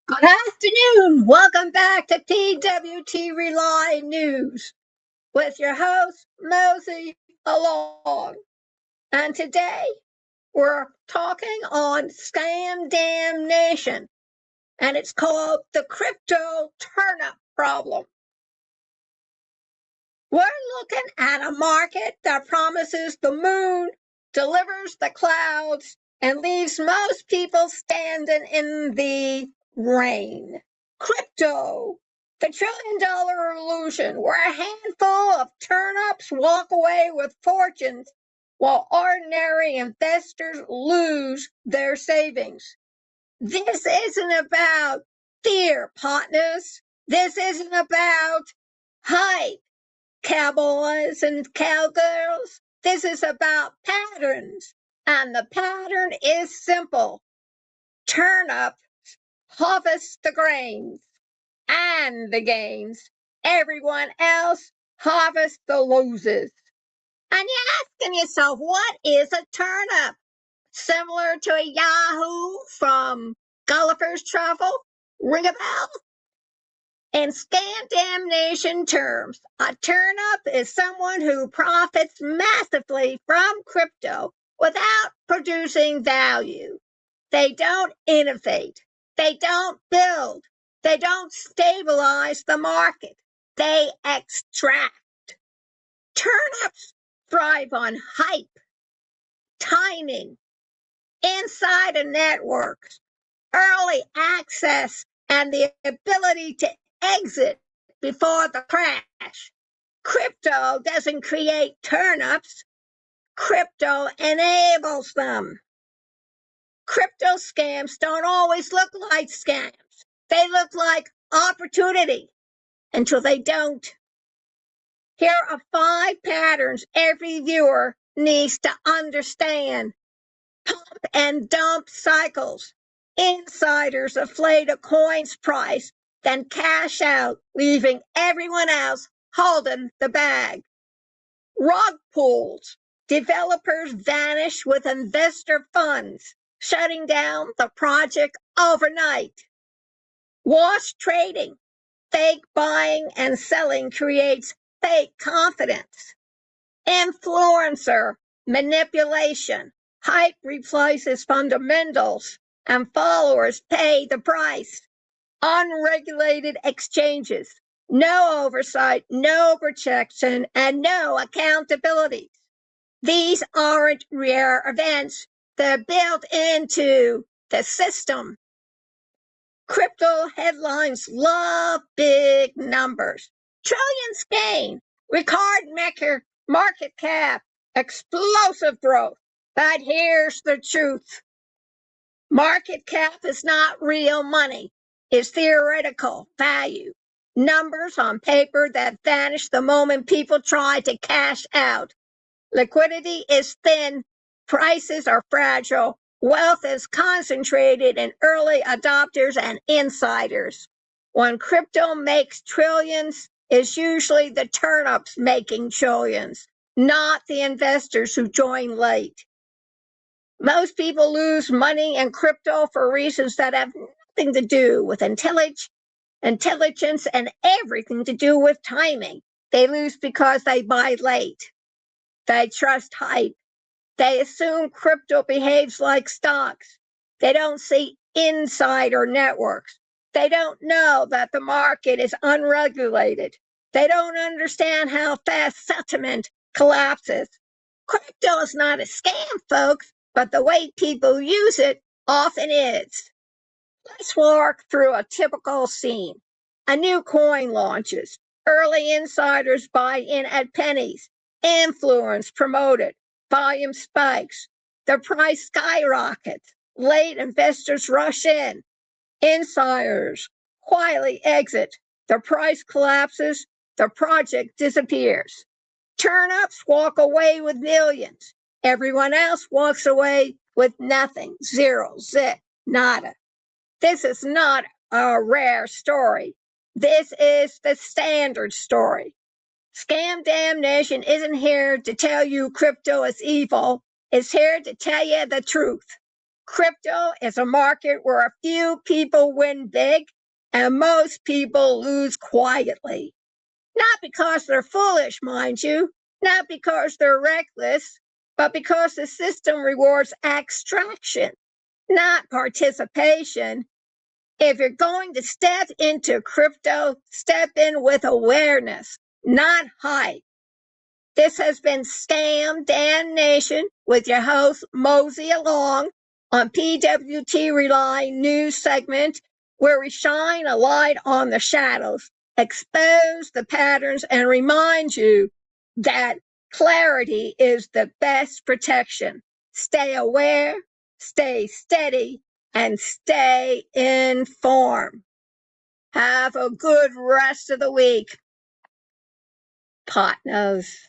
Good afternoon. Welcome back to PWT News with your host, Mosey Along. And today we're talking on Scam Damnation, and it's called the Crypto Turnip Problem. We're looking at a market that promises the moon, delivers the clouds, and leaves most people standing in the rain. Crypto, the trillion-dollar illusion, where a handful of turnips walk away with fortunes while ordinary investors lose their savings. This isn't about fear, partners. This isn't about hype, cowboys and cowgirls. This is about patterns, and the pattern is simple. Turnips harvest the grains and the gains. Everyone else harvests the losses. And you're asking yourself, what is a turnip? Similar to a Yahoo from Gulliver's Travel? Ring a bell? In Scam Damnation terms, a turnip is someone who profits massively from crypto without producing value. They don't innovate. They don't build. They don't stabilize the market. They extract. Turnips thrive on hype, timing, insider networks, early access, and the ability to exit before the crash. Crypto doesn't create turnips. Crypto enables them. Crypto scams don't always look like scams. They look like opportunity until they don't. Here are 5 patterns every viewer needs to understand. Pump and dump cycles. Insiders inflate a coin's price, then cash out, leaving everyone else holding the bag. Rug pulls. Developers vanish with investor funds, shutting down the project overnight. Wash trading. Fake buying and selling creates fake confidence. Influencer manipulation. Hype replaces fundamentals, and followers pay the price. Unregulated exchanges. No oversight, no protection, and no accountability. These aren't rare events. They're built into the system. Crypto headlines love big numbers. Trillions gain, record market cap, explosive growth. But here's the truth. Market cap is not real money. It's theoretical value. Numbers on paper that vanish the moment people try to cash out. Liquidity is thin. Prices are fragile. Wealth is concentrated in early adopters and insiders. When crypto makes trillions, it's usually the turnips making trillions, not the investors who join late. Most people lose money in crypto for reasons that have nothing to do with intelligence and everything to do with timing. They lose because they buy late. They trust hype. They assume crypto behaves like stocks. They don't see insider networks. They don't know that the market is unregulated. They don't understand how fast settlement collapses. Crypto is not a scam, folks, but the way people use it often is. Let's walk through a typical scene. A new coin launches. Early insiders buy in at pennies. Influence promoted. Volume spikes. The price skyrockets. Late investors rush in. Insiders quietly exit. The price collapses. The project disappears. Turnips walk away with millions. Everyone else walks away with nothing. Zero, zip, nada. This is not a rare story. This is the standard story. Scam Damnation isn't here to tell you crypto is evil. It's here to tell you the truth. Crypto is a market where a few people win big and most people lose quietly. Not because they're foolish, mind you, not because they're reckless, but because the system rewards abstraction, not participation. If you're going to step into crypto, step in with awareness, not hype. This has been Scam Damnation with your host, Mosey Along, on PWT News segment, where we shine a light on the shadows, expose the patterns, and remind you that clarity is the best protection. Stay aware, stay steady, and stay informed. Have a good rest of the week, partners.